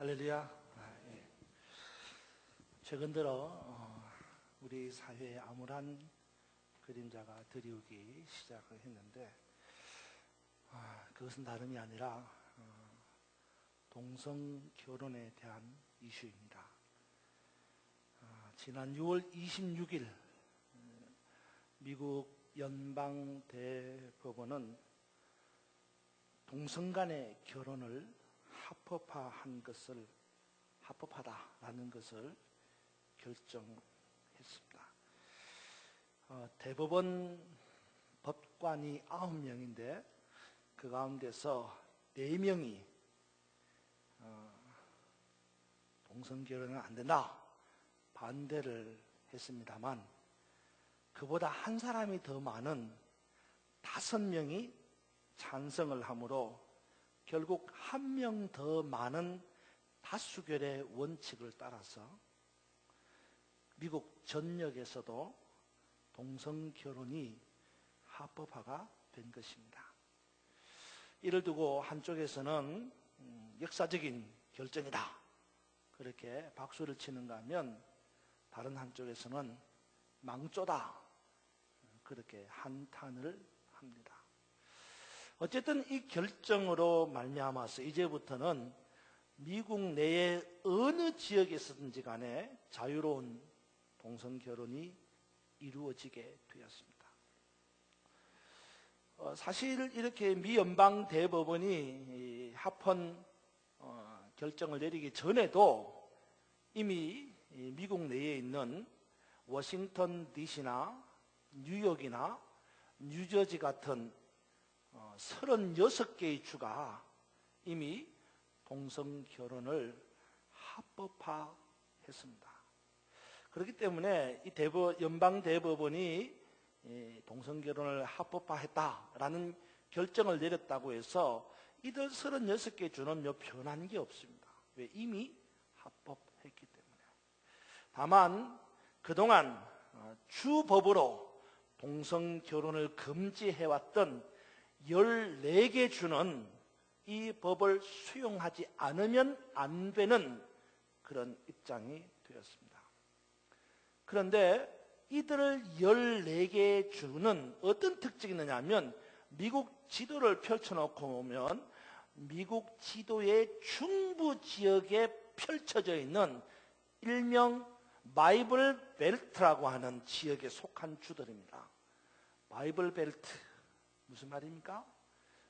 할렐루야. 예. 최근 들어 우리 사회에 암울한 그림자가 드리우기 시작을 했는데 그것은 다름이 아니라 동성 결혼에 대한 이슈입니다. 지난 6월 26일 미국 연방대법원은 동성 간의 결혼을 합법화다라는 것을 결정했습니다. 대법원 법관이 9명인데 그 가운데서 4명이 동성 결혼은 안 된다 반대를 했습니다만 그보다 한 사람이 더 많은 5명이 찬성을 하므로 결국 한 명 더 많은 다수결의 원칙을 따라서 미국 전역에서도 동성 결혼이 합법화가 된 것입니다. 이를 두고 한쪽에서는 역사적인 결정이다 그렇게 박수를 치는가 하면 다른 한쪽에서는 망조다 그렇게 한탄을 합니다. 어쨌든 이 결정으로 말미암아서 이제부터는 미국 내의 어느 지역에서든지 간에 자유로운 동성 결혼이 이루어지게 되었습니다. 사실 이렇게 미 연방 대법원이 합헌 결정을 내리기 전에도 이미 미국 내에 있는 워싱턴 DC나 뉴욕이나 뉴저지 같은 36개의 주가 이미 동성 결혼을 합법화했습니다. 그렇기 때문에 이 연방 대법원이 동성 결혼을 합법화했다라는 결정을 내렸다고 해서 이들 36개 주는 몇 변한 게 없습니다. 왜? 이미 합법했기 때문에. 다만 그동안 주법으로 동성 결혼을 금지해왔던 14개 주는 이 법을 수용하지 않으면 안 되는 그런 입장이 되었습니다. 그런데 이들을 14개 주는 어떤 특징이 있느냐 하면 미국 지도를 펼쳐놓고 보면 미국 지도의 중부 지역에 펼쳐져 있는 일명 바이블 벨트라고 하는 지역에 속한 주들입니다. 바이블 벨트 무슨 말입니까?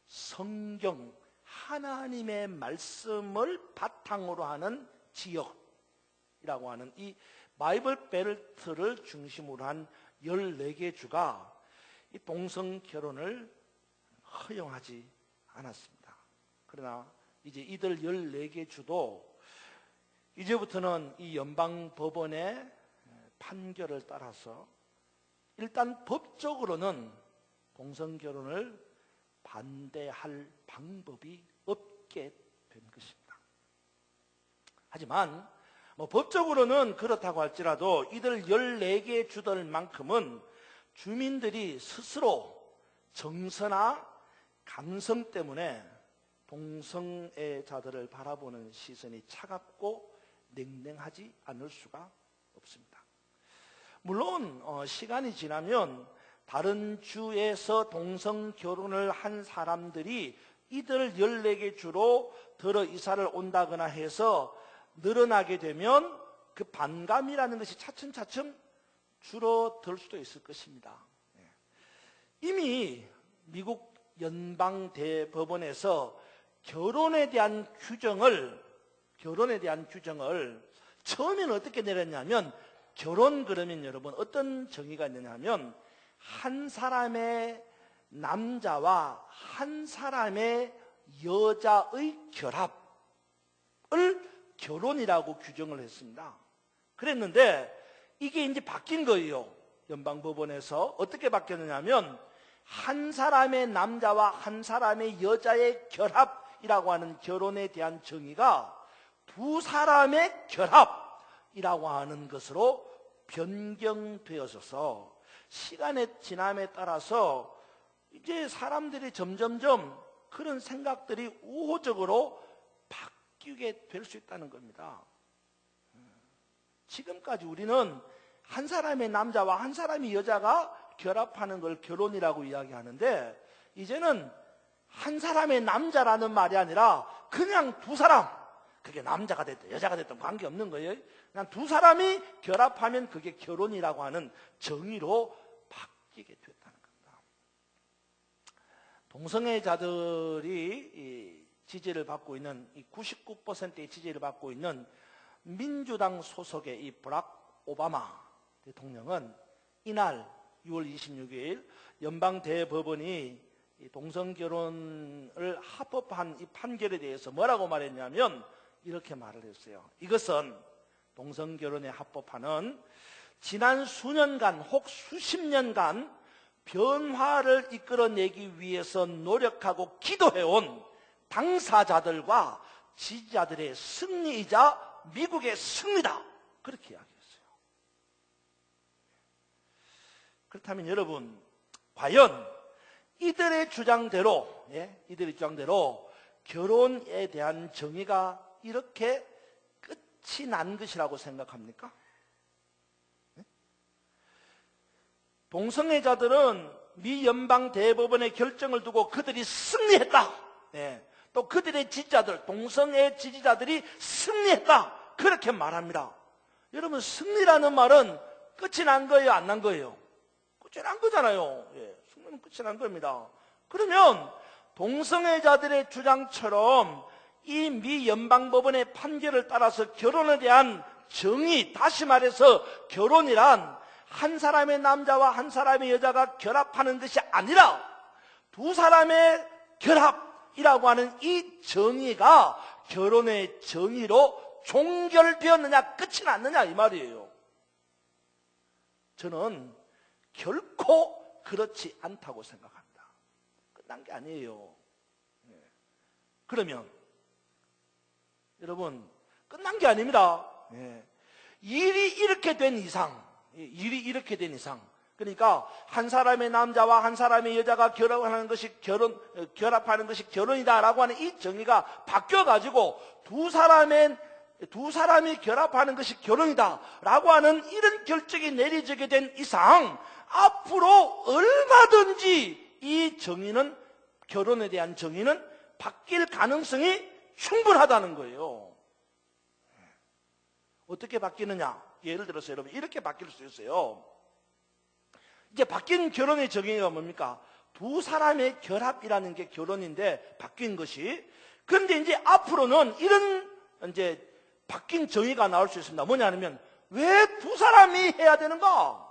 성경, 하나님의 말씀을 바탕으로 하는 지역이라고 하는 이 바이블 벨트를 중심으로 한 14개 주가 이 동성 결혼을 허용하지 않았습니다. 그러나 이제 이들 14개 주도 이제부터는 이 연방법원의 판결을 따라서 일단 법적으로는 동성 결혼을 반대할 방법이 없게 된 것입니다. 하지만 법적으로는 그렇다고 할지라도 이들 14개 주들만큼은 주민들이 스스로 정서나 감성 때문에 동성애자들을 바라보는 시선이 차갑고 냉랭하지 않을 수가 없습니다. 물론 시간이 지나면 다른 주에서 동성 결혼을 한 사람들이 이들 14개 주로 들어 이사를 온다거나 해서 늘어나게 되면 그 반감이라는 것이 차츰차츰 줄어들 수도 있을 것입니다. 이미 미국 연방대법원에서 결혼에 대한 규정을 처음에는 어떻게 내렸냐면 결혼 그러면 여러분 어떤 정의가 있느냐 하면 한 사람의 남자와 한 사람의 여자의 결합을 결혼이라고 규정을 했습니다. 그랬는데 이게 이제 바뀐 거예요. 연방법원에서 어떻게 바뀌었느냐 하면 한 사람의 남자와 한 사람의 여자의 결합이라고 하는 결혼에 대한 정의가 두 사람의 결합이라고 하는 것으로 변경되어져서 시간의 지남에 따라서 이제 사람들이 점점점 그런 생각들이 우호적으로 바뀌게 될 수 있다는 겁니다. 지금까지 우리는 한 사람의 남자와 한 사람의 여자가 결합하는 걸 결혼이라고 이야기하는데, 이제는 한 사람의 남자라는 말이 아니라 그냥 두 사람, 그게 남자가 됐든 여자가 됐든 관계없는 거예요. 그냥 두 사람이 결합하면 그게 결혼이라고 하는 정의로 바뀌게 됐다는 겁니다. 동성애자들이 지지를 받고 있는, 이 99%의 지지를 받고 있는 민주당 소속의 이 버락 오바마 대통령은 이날 6월 26일 연방 대법원이 동성결혼을 합법한 이 판결에 대해서 뭐라고 말했냐면 이렇게 말을 했어요. 이것은 동성결혼에 합법화는 지난 수년간 혹 수십 년간 변화를 이끌어내기 위해서 노력하고 기도해온 당사자들과 지지자들의 승리이자 미국의 승리다. 그렇게 이야기했어요. 그렇다면 여러분, 과연 이들의 주장대로 결혼에 대한 정의가 이렇게 끝이 난 것이라고 생각합니까? 동성애자들은 미 연방 대법원의 결정을 두고 그들이 승리했다. 또 그들의 지지자들, 동성애 지지자들이 승리했다. 그렇게 말합니다. 여러분, 승리라는 말은 끝이 난 거예요, 안 난 거예요? 끝이 난 거잖아요. 승리는 끝이 난 겁니다. 그러면 동성애자들의 주장처럼 이 미 연방법원의 판결을 따라서 결혼에 대한 정의, 다시 말해서 결혼이란 한 사람의 남자와 한 사람의 여자가 결합하는 것이 아니라 두 사람의 결합이라고 하는 이 정의가 결혼의 정의로 종결되었느냐, 끝이 났느냐, 이 말이에요. 저는 결코 그렇지 않다고 생각합니다. 끝난 게 아니에요. 그러면 여러분, 끝난 게 아닙니다. 일이 이렇게 된 이상, 그러니까 한 사람의 남자와 한 사람의 여자가 결합하는 것이 결혼이다라고 하는 이 정의가 바뀌어가지고 두 사람이 결합하는 것이 결혼이다라고 하는 이런 결정이 내려지게 된 이상 앞으로 얼마든지 이 정의는, 결혼에 대한 정의는 바뀔 가능성이 충분하다는 거예요. 어떻게 바뀌느냐? 예를 들어서 여러분, 이렇게 바뀔 수 있어요. 이제 바뀐 결혼의 정의가 뭡니까? 두 사람의 결합이라는 게 결혼인데 바뀐 것이. 그런데 이제 앞으로는 이런 이제 바뀐 정의가 나올 수 있습니다. 뭐냐면, 왜 두 사람이 해야 되는가?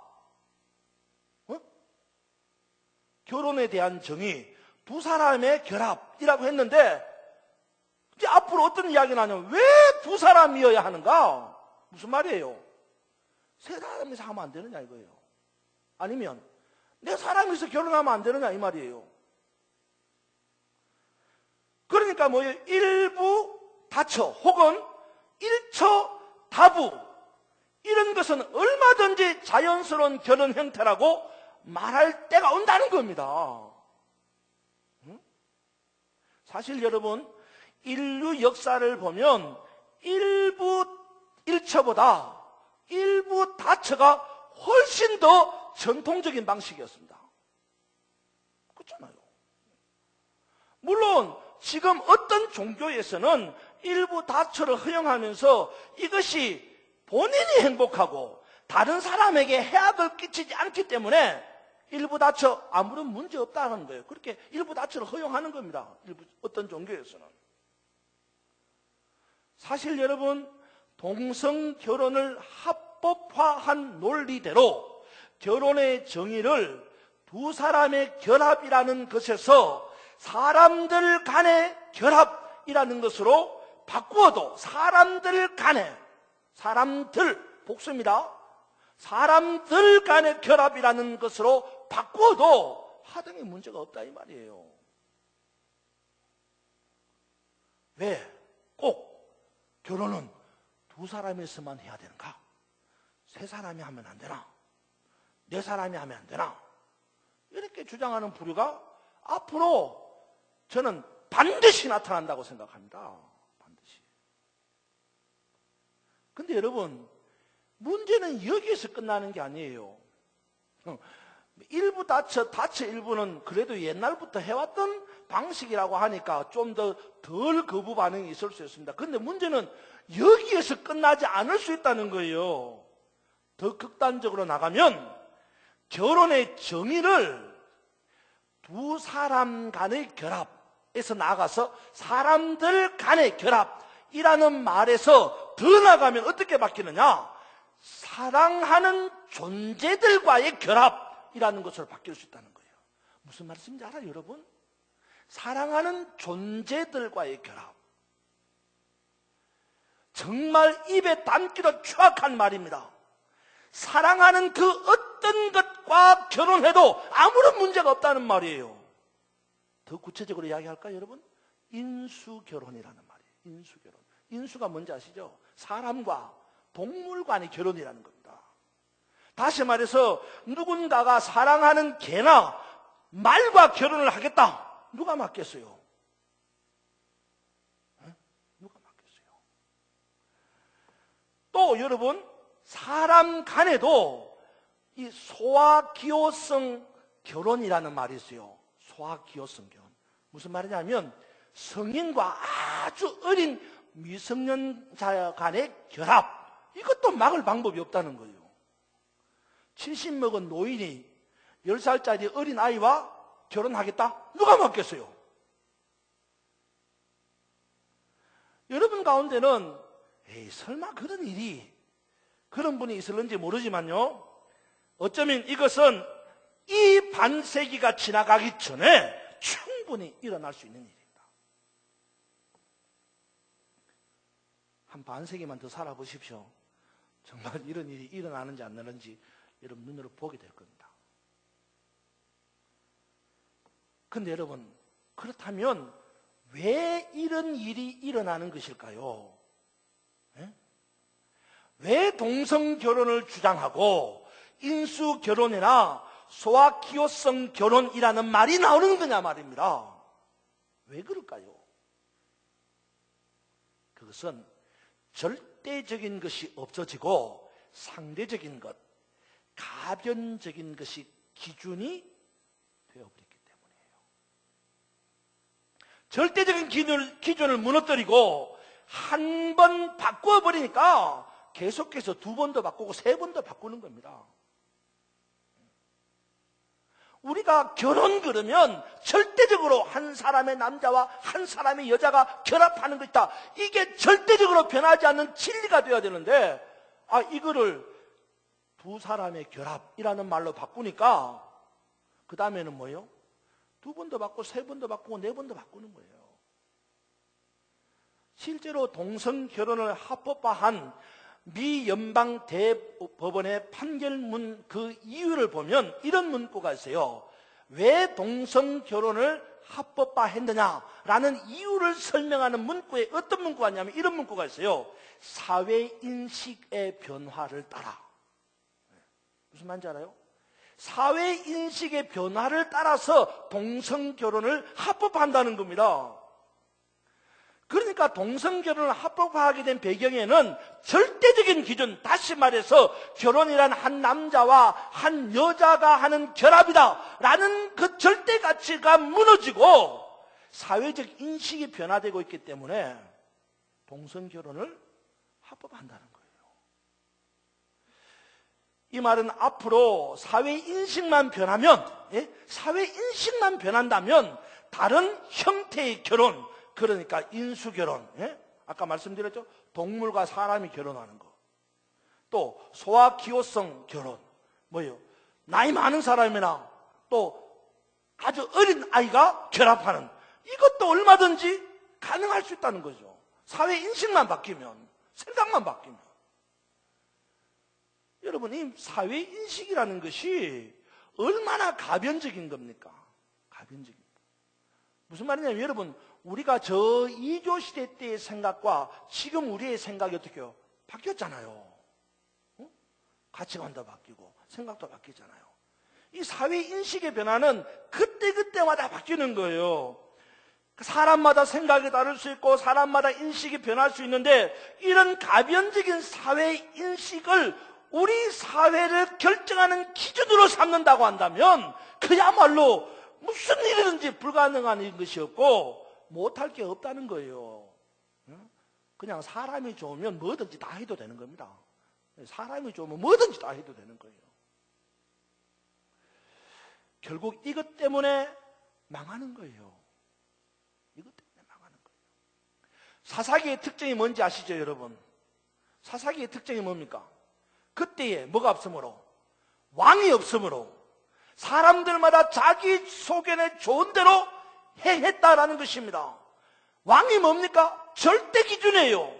결혼에 대한 정의, 두 사람의 결합이라고 했는데, 이제 앞으로 어떤 이야기가 나냐면, 왜 두 사람이어야 하는가? 무슨 말이에요? 세 사람이서 하면 안 되느냐 이거예요. 아니면 네 사람이서 결혼하면 안 되느냐 이 말이에요. 그러니까 뭐예요? 일부 다처 혹은 일처 다부, 이런 것은 얼마든지 자연스러운 결혼 형태라고 말할 때가 온다는 겁니다. 사실 여러분, 인류 역사를 보면 일처보다 일부 다처가 훨씬 더 전통적인 방식이었습니다. 그렇잖아요. 물론 지금 어떤 종교에서는 일부 다처를 허용하면서 이것이 본인이 행복하고 다른 사람에게 해악을 끼치지 않기 때문에 일부 다처 아무런 문제 없다는 거예요. 그렇게 일부 다처를 허용하는 겁니다. 어떤 종교에서는. 사실 여러분, 동성 결혼을 합법화한 논리대로 결혼의 정의를 두 사람의 결합이라는 것에서 사람들 간의 결합이라는 것으로 바꾸어도, 사람들 간의, 사람들, 복수입니다. 사람들 간의 결합이라는 것으로 바꾸어도 하등의 문제가 없다 이 말이에요. 왜 꼭 결혼은 두 사람에서만 해야 되는가? 세 사람이 하면 안 되나? 네 사람이 하면 안 되나? 이렇게 주장하는 부류가 앞으로 저는 반드시 나타난다고 생각합니다. 반드시. 근데 여러분, 문제는 여기에서 끝나는 게 아니에요. 일부 다처 일부는 그래도 옛날부터 해왔던 방식이라고 하니까 좀 덜 거부 반응이 있을 수 있습니다. 그런데 문제는 여기에서 끝나지 않을 수 있다는 거예요. 더 극단적으로 나가면 결혼의 정의를 두 사람 간의 결합에서 나가서 사람들 간의 결합이라는 말에서 더 나가면 어떻게 바뀌느냐? 사랑하는 존재들과의 결합이라는 것으로 바뀔 수 있다는 거예요. 무슨 말씀인지 알아요, 여러분? 사랑하는 존재들과의 결합. 정말 입에 담기도 추악한 말입니다. 사랑하는 그 어떤 것과 결혼해도 아무런 문제가 없다는 말이에요. 더 구체적으로 이야기할까요, 여러분? 인수결혼이라는 말이에요. 인수결혼. 인수가 뭔지 아시죠? 사람과 동물 간의 결혼이라는 겁니다. 다시 말해서 누군가가 사랑하는 개나 말과 결혼을 하겠다. 누가 맞겠어요? 누가 맞겠어요? 또 여러분, 사람 간에도 이 소아기호성 결혼이라는 말이 있어요. 소아기호성 결혼. 무슨 말이냐면 성인과 아주 어린 미성년자 간의 결합. 이것도 막을 방법이 없다는 거예요. 70 먹은 노인이 10살짜리 어린 아이와 결혼하겠다? 누가 맞겠어요? 여러분 가운데는 설마 그런 일이 그런 분이 있을는지 모르지만요, 어쩌면 이것은 이 반세기가 지나가기 전에 충분히 일어날 수 있는 일입니다. 한 반세기만 더 살아보십시오. 정말 이런 일이 일어나는지 안 나는지 여러분 눈으로 보게 될 겁니다. 근데 여러분, 그렇다면 왜 이런 일이 일어나는 것일까요? 왜 동성결혼을 주장하고 인수결혼이나 소아기호성 결혼이라는 말이 나오는 거냐 말입니다. 왜 그럴까요? 그것은 절대적인 것이 없어지고 상대적인 것, 가변적인 것이 기준이 되어버렸기 때문이에요. 절대적인 기준을 무너뜨리고 한 번 바꿔버리니까 계속해서 2번도 바꾸고 3번도 바꾸는 겁니다. 우리가 결혼 그러면 절대적으로 한 사람의 남자와 한 사람의 여자가 결합하는 것이다. 이게 절대적으로 변하지 않는 진리가 되어야 되는데, 이거를 두 사람의 결합이라는 말로 바꾸니까 그 다음에는 뭐예요? 2번도 바꾸고 3번도 바꾸고 4번도 바꾸는 거예요. 실제로 동성결혼을 합법화한 미 연방 대법원의 판결문 그 이유를 보면 이런 문구가 있어요. 왜 동성결혼을 합법화했느냐라는 이유를 설명하는 문구에 어떤 문구가 있냐면 이런 문구가 있어요. 사회인식의 변화를 따라. 무슨 말인지 알아요? 사회인식의 변화를 따라서 동성결혼을 합법화한다는 겁니다. 그러니까 동성결혼을 합법화하게 된 배경에는 절대적인 기준, 다시 말해서 결혼이란 한 남자와 한 여자가 하는 결합이다 라는 그 절대 가치가 무너지고 사회적 인식이 변화되고 있기 때문에 동성결혼을 합법화한다는 거예요. 이 말은 앞으로 사회인식만 변하면, 사회인식만 변한다면 다른 형태의 결혼, 그러니까 인수결혼, 아까 말씀드렸죠? 동물과 사람이 결혼하는 거. 또 소아기호성 결혼, 뭐예요? 나이 많은 사람이나 또 아주 어린 아이가 결합하는, 이것도 얼마든지 가능할 수 있다는 거죠. 사회 인식만 바뀌면, 생각만 바뀌면. 여러분, 이 사회 인식이라는 것이 얼마나 가변적인 겁니까? 가변적인. 무슨 말이냐면 여러분, 우리가 저 2조 시대 때의 생각과 지금 우리의 생각이 어떻게요? 바뀌었잖아요. 가치관도 바뀌고 생각도 바뀌잖아요. 이 사회 인식의 변화는 그때그때마다 바뀌는 거예요. 사람마다 생각이 다를 수 있고 사람마다 인식이 변할 수 있는데 이런 가변적인 사회 인식을 우리 사회를 결정하는 기준으로 삼는다고 한다면 그야말로 무슨 일이든지 불가능한 것이었고 못할 게 없다는 거예요. 그냥 사람이 좋으면 뭐든지 다 해도 되는 겁니다. 사람이 좋으면 뭐든지 다 해도 되는 거예요. 결국 이것 때문에 망하는 거예요. 이것 때문에 망하는 거예요. 사사기의 특징이 뭔지 아시죠, 여러분? 사사기의 특징이 뭡니까? 그때에 뭐가 없으므로? 왕이 없으므로 사람들마다 자기 소견에 좋은 대로 행했다라는 것입니다. 왕이 뭡니까? 절대 기준이에요.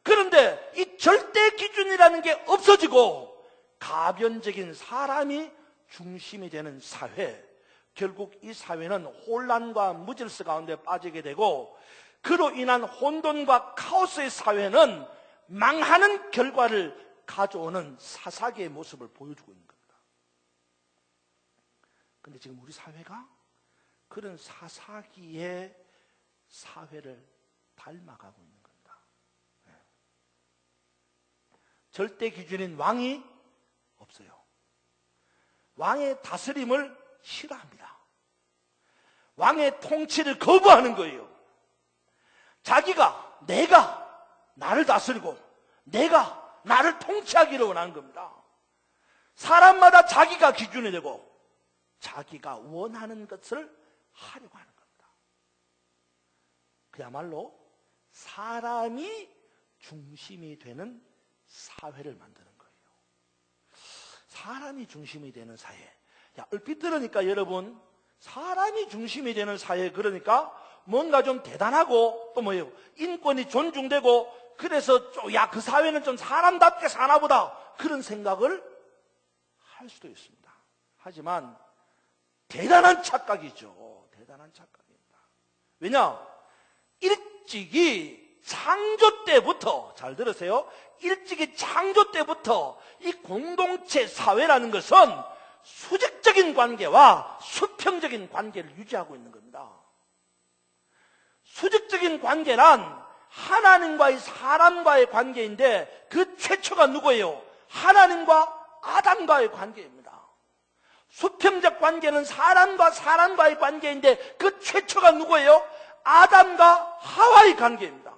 그런데 이 절대 기준이라는 게 없어지고 가변적인 사람이 중심이 되는 사회, 결국 이 사회는 혼란과 무질서 가운데 빠지게 되고 그로 인한 혼돈과 카오스의 사회는 망하는 결과를 가져오는 사사기의 모습을 보여주고 있는 겁니다. 그런데 지금 우리 사회가 그런 사사기의 사회를 닮아가고 있는 겁니다. 절대 기준인 왕이 없어요. 왕의 다스림을 싫어합니다. 왕의 통치를 거부하는 거예요. 내가 나를 다스리고 내가 나를 통치하기를 원하는 겁니다. 사람마다 자기가 기준이 되고 자기가 원하는 것을 하려고 하는 겁니다. 그야말로 사람이 중심이 되는 사회를 만드는 거예요. 사람이 중심이 되는 사회. 얼핏 들으니까 여러분, 사람이 중심이 되는 사회, 그러니까 뭔가 좀 대단하고 또 뭐예요? 인권이 존중되고 그래서 그 사회는 좀 사람답게 사나 보다 그런 생각을 할 수도 있습니다. 하지만 대단한 착각이죠. 대단한 착각입니다. 왜냐? 일찍이 창조 때부터, 잘 들으세요. 일찍이 창조 때부터 이 공동체 사회라는 것은 수직적인 관계와 수평적인 관계를 유지하고 있는 겁니다. 수직적인 관계란 하나님과의 사람과의 관계인데 그 최초가 누구예요? 하나님과 아담과의 관계입니다. 수평적 관계는 사람과 사람과의 관계인데 그 최초가 누구예요? 아담과 하와의 관계입니다.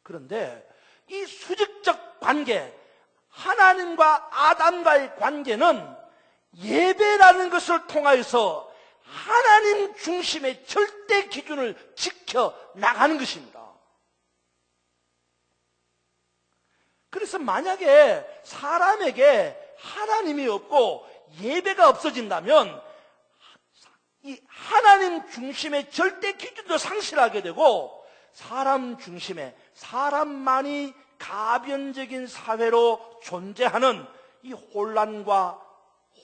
그런데 이 수직적 관계, 하나님과 아담과의 관계는 예배라는 것을 통하여서 하나님 중심의 절대 기준을 지켜 나가는 것입니다. 그래서 만약에 사람에게 하나님이 없고 예배가 없어진다면 이 하나님 중심의 절대 기준도 상실하게 되고 사람 중심의, 사람만이 가변적인 사회로 존재하는 이 혼란과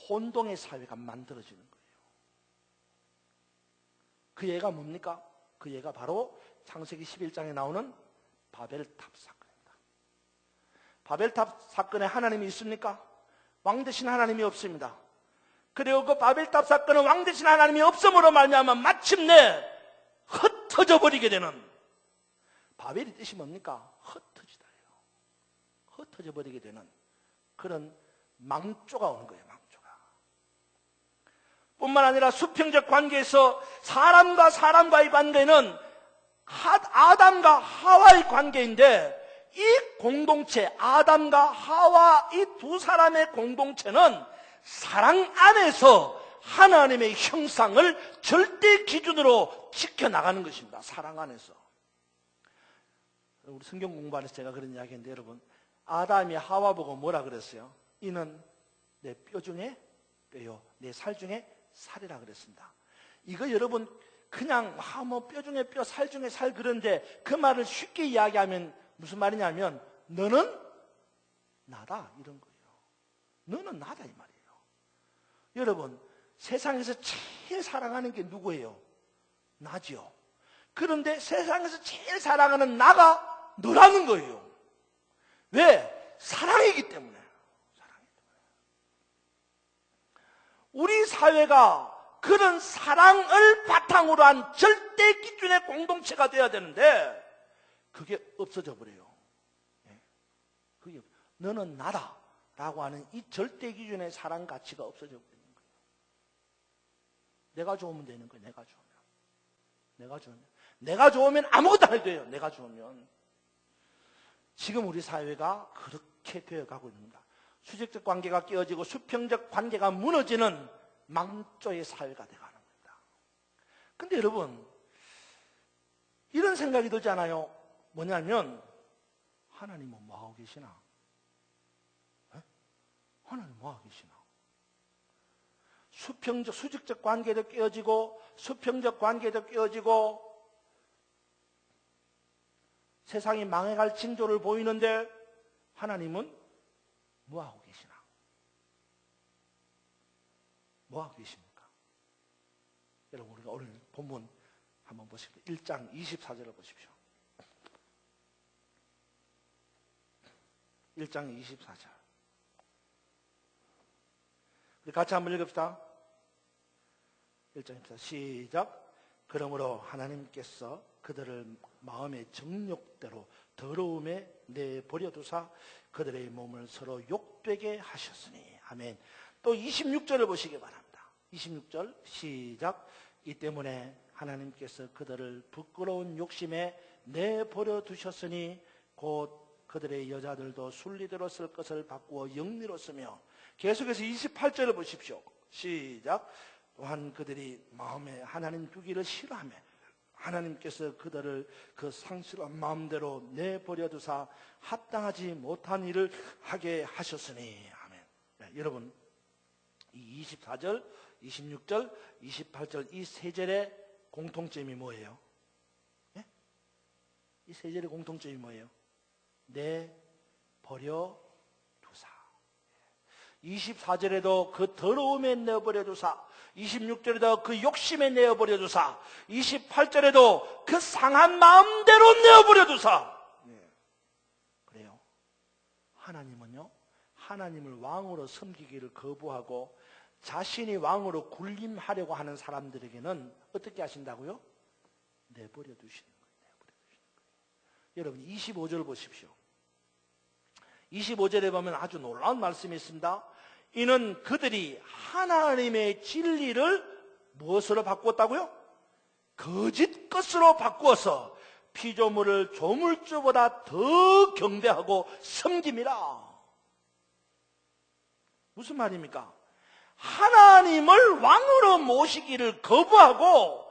혼동의 사회가 만들어지는 거예요. 그 예가 뭡니까? 그 예가 바로 창세기 11장에 나오는 바벨탑 사건입니다. 바벨탑 사건에 하나님이 있습니까? 왕 대신 하나님이 없습니다. 그리고 그 바벨탑 사건은 왕 대신 하나님이 없음으로 말미암아 마침내 흩어져 버리게 되는, 바벨의 뜻이 뭡니까? 흩어지다예요. 흩어져 버리게 되는 그런 망조가 오는 거예요. 망조가. 뿐만 아니라 수평적 관계에서 사람과 사람과의 관계는 아담과 하와의 관계인데 이 공동체, 아담과 하와 이 두 사람의 공동체는 사랑 안에서 하나님의 형상을 절대 기준으로 지켜나가는 것입니다. 사랑 안에서. 우리 성경 공부하면서 제가 그런 이야기했는데 여러분, 아담이 하와 보고 뭐라 그랬어요? 이는 내 뼈 중에 뼈요, 내 살 중에 살이라 그랬습니다. 이거 여러분 그냥 뭐 뼈 중에 뼈, 살 중에 살 그런데 그 말을 쉽게 이야기하면 무슨 말이냐면 너는 나다 이런 거예요. 너는 나다 이 말이에요. 여러분 세상에서 제일 사랑하는 게 누구예요? 나지요. 그런데 세상에서 제일 사랑하는 나가 너라는 거예요. 왜? 사랑이기 때문에. 사랑이기 때문에. 우리 사회가 그런 사랑을 바탕으로 한 절대 기준의 공동체가 되어야 되는데 그게 없어져 버려요. 그게 너는 나다 라고 하는 이 절대 기준의 사랑 가치가 없어져 버리는 거예요. 내가 좋으면 되는 거예요. 내가 좋으면 아무것도 안 해도 돼요. 내가 좋으면. 지금 우리 사회가 그렇게 되어가고 있는 겁니다. 수직적 관계가 깨어지고 수평적 관계가 무너지는 망조의 사회가 되어가는 겁니다. 근데 여러분, 이런 생각이 들지 않아요? 뭐냐면 하나님은 뭐하고 계시나? 하나님 뭐하고 계시나? 수직적 관계도 깨어지고 수평적 관계도 깨어지고 세상이 망해갈 징조를 보이는데 하나님은 뭐하고 계시나? 뭐하고 계십니까? 여러분, 우리가 오늘 본문 한번 보십시오. 1장 24절을 보십시오. 1장 24절. 우리 같이 한번 읽읍시다. 1장 24절 시작. 그러므로 하나님께서 그들을 마음의 정욕대로 더러움에 내버려 두사 그들의 몸을 서로 욕되게 하셨으니. 아멘. 또 26절을 보시기 바랍니다. 26절 시작. 이 때문에 하나님께서 그들을 부끄러운 욕심에 내버려 두셨으니 곧 그들의 여자들도 순리대로 쓸 것을 바꾸어 영리로 쓰며. 계속해서 28절을 보십시오. 시작. 또한 그들이 마음에 하나님 두기를 싫어하며 하나님께서 그들을 그 상실한 마음대로 내버려 두사 합당하지 못한 일을 하게 하셨으니. 아멘. 네, 여러분, 이 24절, 26절, 28절 이 세 절의 공통점이 뭐예요? 네? 이 세 절의 공통점이 뭐예요? 내버려 두사. 24절에도 그 더러움에 내버려 두사, 26절에도 그 욕심에 내버려 두사, 28절에도 그 상한 마음대로 내버려 두사. 그래요. 하나님은요, 하나님을 왕으로 섬기기를 거부하고 자신이 왕으로 군림하려고 하는 사람들에게는 어떻게 하신다고요? 내버려 두시는 거예요. 여러분, 25절 보십시오. 25절에 보면 아주 놀라운 말씀이 있습니다. 이는 그들이 하나님의 진리를 무엇으로 바꾸었다고요? 거짓 것으로 바꾸어서 피조물을 조물주보다 더 경배하고 섬깁니다. 무슨 말입니까? 하나님을 왕으로 모시기를 거부하고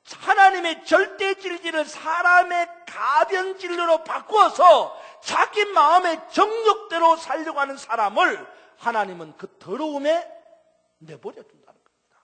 하나님의 절대 진리를 사람의 가변 진리로 바꾸어서 자기 마음의 정욕대로 살려고 하는 사람을 하나님은 그 더러움에 내버려 둔다는 겁니다.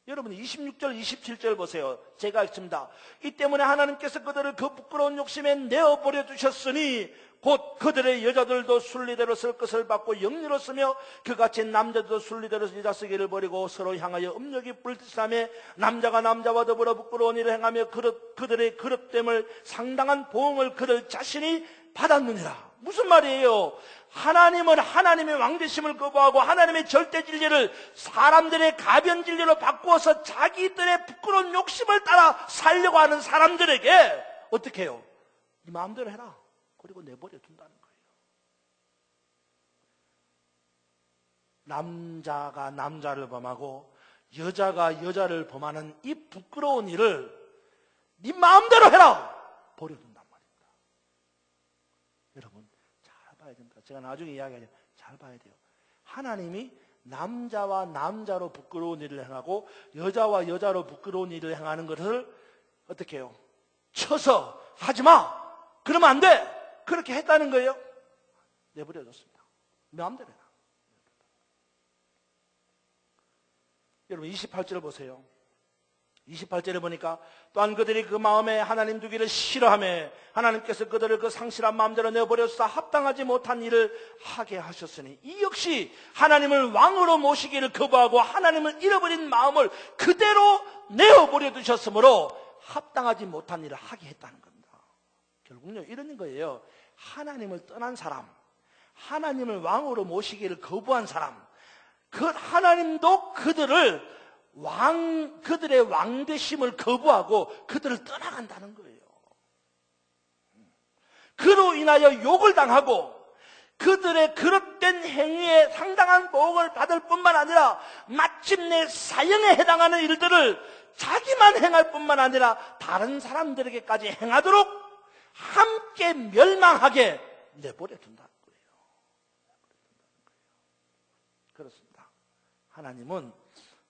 여러분, 26절, 27절 보세요. 제가 읽습니다. 이 때문에 하나님께서 그들을 그 부끄러운 욕심에 내어버려 두셨으니 곧 그들의 여자들도 순리대로 쓸 것을 받고 영리로 쓰며 그같이 남자들도 순리대로 여자 쓰기를 버리고 서로 향하여 음욕이 불티사며 남자가 남자와 더불어 부끄러운 일을 행하며 그들의 그릇됨을 상당한 보응을 그들 자신이 받았느니라. 무슨 말이에요? 하나님은 하나님의 왕되심을 거부하고 하나님의 절대 진리를 사람들의 가변 진리로 바꾸어서 자기들의 부끄러운 욕심을 따라 살려고 하는 사람들에게 어떻게 해요? 네 마음대로 해라. 그리고 내버려 둔다는 거예요. 남자가 남자를 범하고 여자가 여자를 범하는 이 부끄러운 일을 네 마음대로 해라. 버려둔단 말입니다. 여러분, 잘 봐야 됩니다. 제가 나중에 이야기하죠. 잘 봐야 돼요. 하나님이 남자와 남자로 부끄러운 일을 행하고 여자와 여자로 부끄러운 일을 행하는 것을 어떻게 해요? 쳐서 하지 마. 그러면 안 돼. 그렇게 했다는 거예요. 내버려뒀습니다. 마음대로 해라. 여러분, 28절을 보세요. 28절에 보니까 또한 그들이 그 마음에 하나님 두기를 싫어하며 하나님께서 그들을 그 상실한 마음대로 내버려서 합당하지 못한 일을 하게 하셨으니. 이 역시 하나님을 왕으로 모시기를 거부하고 하나님을 잃어버린 마음을 그대로 내어버려 두셨으므로 합당하지 못한 일을 하게 했다는 겁니다. 결국은요, 이런 거예요. 하나님을 떠난 사람, 하나님을 왕으로 모시기를 거부한 사람, 그 하나님도 그들을 그들의 왕되심을 거부하고 그들을 떠나간다는 거예요. 그로 인하여 욕을 당하고 그들의 그릇된 행위에 상당한 보응을 받을 뿐만 아니라 마침내 사형에 해당하는 일들을 자기만 행할 뿐만 아니라 다른 사람들에게까지 행하도록 함께 멸망하게 내버려 둔다는 거예요. 그렇습니다. 하나님은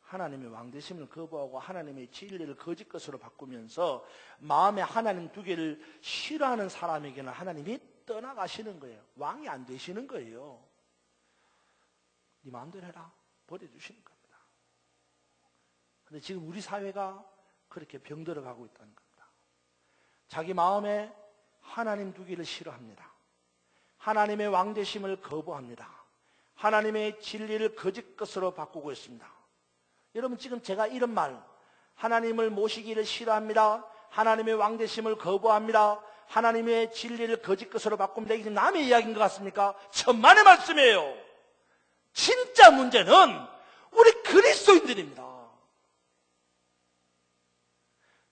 하나님의 왕되심을 거부하고 하나님의 진리를 거짓 것으로 바꾸면서 마음에 하나님 두 개를 싫어하는 사람에게는 하나님이 떠나가시는 거예요. 왕이 안 되시는 거예요. 네 마음대로 해라. 버려주시는 겁니다. 그런데 지금 우리 사회가 그렇게 병들어가고 있다는 겁니다. 자기 마음에 하나님 두 개를 싫어합니다. 하나님의 왕되심을 거부합니다. 하나님의 진리를 거짓 것으로 바꾸고 있습니다. 여러분 지금 제가 이런 말, 하나님을 모시기를 싫어합니다. 하나님의 왕되심을 거부합니다. 하나님의 진리를 거짓 것으로 바꿉니다. 이게 남의 이야기인 것 같습니까? 천만의 말씀이에요. 진짜 문제는 우리 그리스도인들입니다.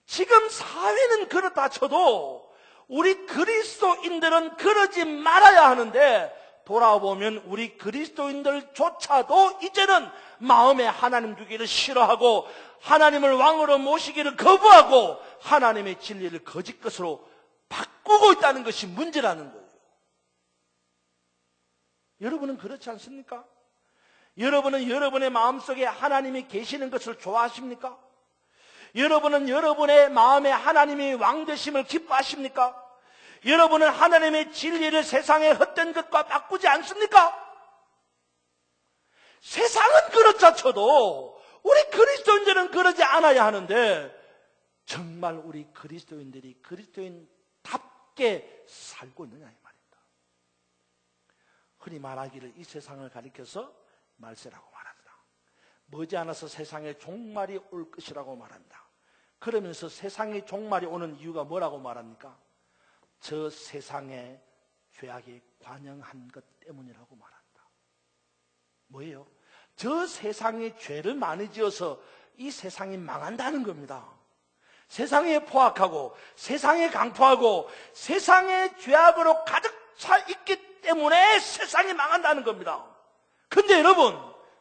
지금 사회는 그렇다 쳐도 우리 그리스도인들은 그러지 말아야 하는데 돌아보면 우리 그리스도인들조차도 이제는 마음에 하나님 두기를 싫어하고 하나님을 왕으로 모시기를 거부하고 하나님의 진리를 거짓 것으로 바꾸고 있다는 것이 문제라는 거예요. 여러분은 그렇지 않습니까? 여러분은 여러분의 마음속에 하나님이 계시는 것을 좋아하십니까? 여러분은 여러분의 마음에 하나님이 왕되심을 기뻐하십니까? 여러분은 하나님의 진리를 세상의 헛된 것과 바꾸지 않습니까? 세상은 그렇다 쳐도 우리 그리스도인들은 그러지 않아야 하는데 정말 우리 그리스도인들이 그리스도인답게 살고 있느냐 이 말입니다. 흔히 말하기를 이 세상을 가리켜서 말세라고 말합니다. 머지않아서 세상에 종말이 올 것이라고 말합니다. 그러면서 세상에 종말이 오는 이유가 뭐라고 말합니까? 저 세상에 죄악에 관영한 것 때문이라고 말합니다. 뭐예요? 저 세상에 죄를 많이 지어서 이 세상이 망한다는 겁니다. 세상에 포악하고 세상에 강포하고 세상에 죄악으로 가득 차 있기 때문에 세상이 망한다는 겁니다. 근데 여러분,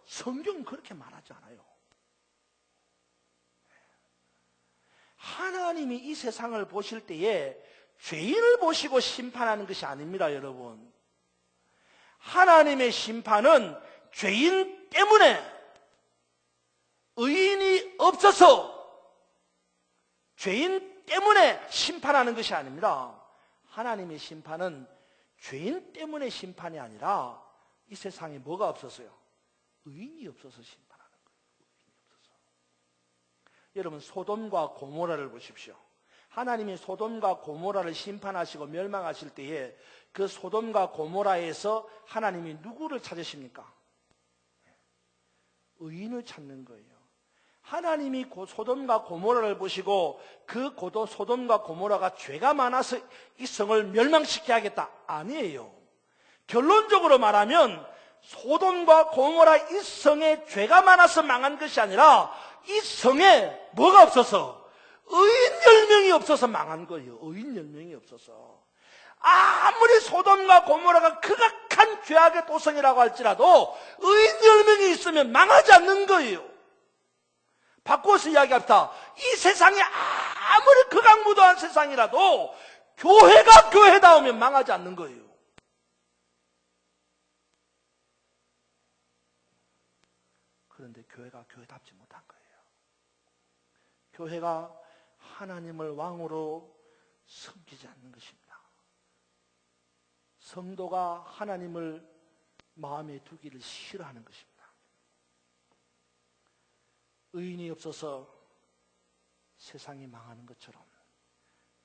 성경은 그렇게 말하지 않아요. 하나님이 이 세상을 보실 때에 죄인을 보시고 심판하는 것이 아닙니다, 여러분. 하나님의 심판은 죄인 때문에 의인이 없어서 죄인 때문에 심판하는 것이 아닙니다. 하나님의 심판은 죄인 때문에 심판이 아니라 이 세상에 뭐가 없어서요? 의인이 없어서 심판하는 거예요. 의인이 없어서. 여러분 소돔과 고모라를 보십시오. 하나님이 소돔과 고모라를 심판하시고 멸망하실 때에 그 소돔과 고모라에서 하나님이 누구를 찾으십니까? 의인을 찾는 거예요. 하나님이 소돔과 고모라를 보시고 그 소돔과 고모라가 죄가 많아서 이 성을 멸망시켜야겠다. 아니에요. 결론적으로 말하면 소돔과 고모라 이 성에 죄가 많아서 망한 것이 아니라 이 성에 뭐가 없어서 의인 10명이 없어서 망한 거예요. 의인 10명이 없어서. 아무리 소돔과 고모라가 극악한 죄악의 도성이라고 할지라도 의인 10명이 있으면 망하지 않는 거예요. 바꿔서 이야기합시다. 이 세상이 아무리 극악무도한 세상이라도 교회가 교회다우면 망하지 않는 거예요. 그런데 교회가 교회답지 못한 거예요. 교회가 하나님을 왕으로 섬기지 않는 것입니다. 성도가 하나님을 마음에 두기를 싫어하는 것입니다. 의인이 없어서 세상이 망하는 것처럼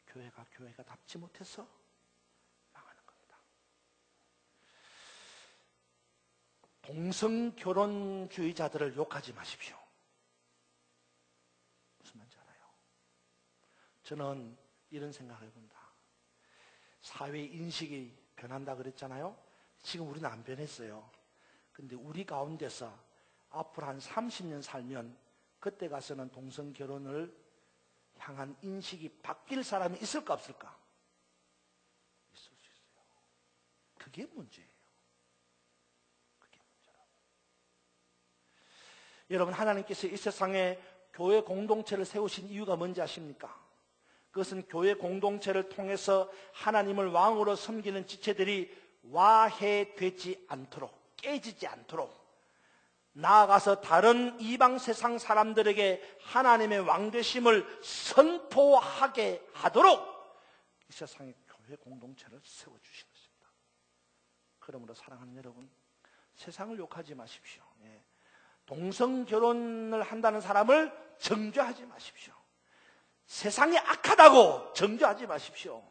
교회가 답지 못해서 망하는 겁니다. 동성결혼주의자들을 욕하지 마십시오. 무슨 말인지 알아요? 저는 이런 생각을 해본다. 사회 인식이 변한다 그랬잖아요. 지금 우리는 안 변했어요. 근데 우리 가운데서 앞으로 한 30년 살면 그때 가서는 동성 결혼을 향한 인식이 바뀔 사람이 있을까 없을까? 있을 수 있어요. 그게 문제예요. 그게 문제라고. 여러분, 하나님께서 이 세상에 교회 공동체를 세우신 이유가 뭔지 아십니까? 그것은 교회 공동체를 통해서 하나님을 왕으로 섬기는 지체들이 와해되지 않도록, 깨지지 않도록, 나아가서 다른 이방 세상 사람들에게 하나님의 왕되심을 선포하게 하도록 이 세상에 교회 공동체를 세워주신 것입니다. 그러므로 사랑하는 여러분, 세상을 욕하지 마십시오. 동성 결혼을 한다는 사람을 정죄하지 마십시오. 세상이 악하다고 정죄하지 마십시오.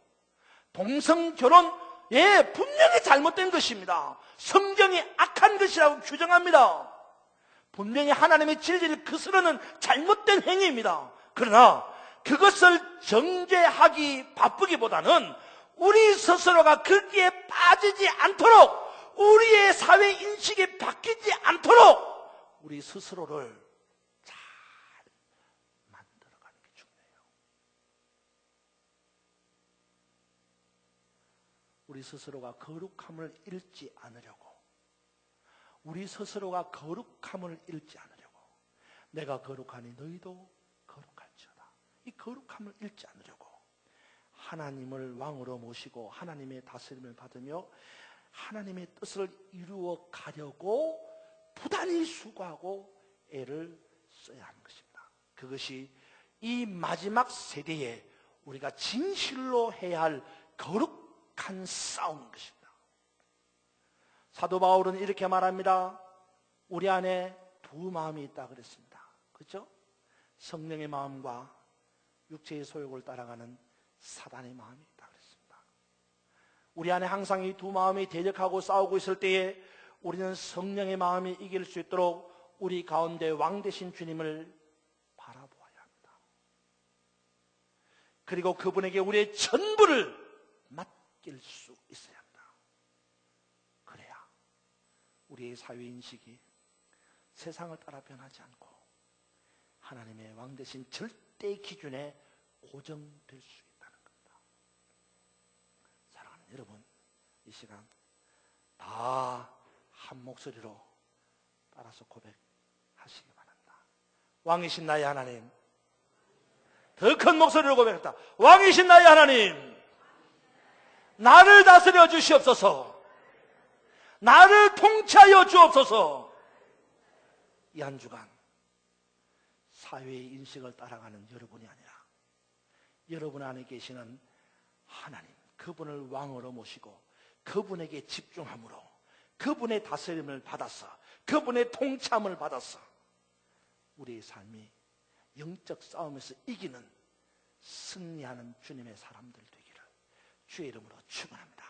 동성 결혼, 분명히 잘못된 것입니다. 성경이 악한 것이라고 규정합니다. 분명히 하나님의 진리를 거스르는 잘못된 행위입니다. 그러나 그것을 정죄하기 바쁘기보다는 우리 스스로가 거기에 빠지지 않도록, 우리의 사회 인식이 바뀌지 않도록 우리 스스로를 잘 만들어가는 게 중요해요. 우리 스스로가 거룩함을 잃지 않으려고, 우리 스스로가 거룩함을 잃지 않으려고, 내가 거룩하니 너희도 거룩할지어다, 이 거룩함을 잃지 않으려고 하나님을 왕으로 모시고 하나님의 다스림을 받으며 하나님의 뜻을 이루어 가려고 부단히 수고하고 애를 써야 하는 것입니다. 그것이 이 마지막 세대에 우리가 진실로 해야 할 거룩한 싸움인 것입니다. 사도 바울은 이렇게 말합니다. 우리 안에 두 마음이 있다 그랬습니다. 그렇죠? 성령의 마음과 육체의 소욕을 따라가는 사단의 마음이 있다 그랬습니다. 우리 안에 항상 이 두 마음이 대적하고 싸우고 있을 때에 우리는 성령의 마음이 이길 수 있도록 우리 가운데 왕 되신 주님을 바라보아야 합니다. 그리고 그분에게 우리의 전부를 맡길 수 있어야 합니다. 그래야 우리의 사회 인식이 세상을 따라 변하지 않고 하나님의 왕 되신 절대 기준에 고정될 수 있다는 겁니다. 사랑하는 여러분, 이 시간 다 한 목소리로 따라서 고백하시기 바랍니다. 왕이신 나의 하나님, 더 큰 목소리로 고백했다. 왕이신 나의 하나님, 나를 다스려 주시옵소서. 나를 통치하여 주옵소서. 이 한 주간 사회의 인식을 따라가는 여러분이 아니라 여러분 안에 계시는 하나님, 그분을 왕으로 모시고 그분에게 집중함으로 그분의 다스림을 받아서, 그분의 통참을 받아서 우리의 삶이 영적 싸움에서 이기는, 승리하는 주님의 사람들 되기를 주의 이름으로 축원합니다.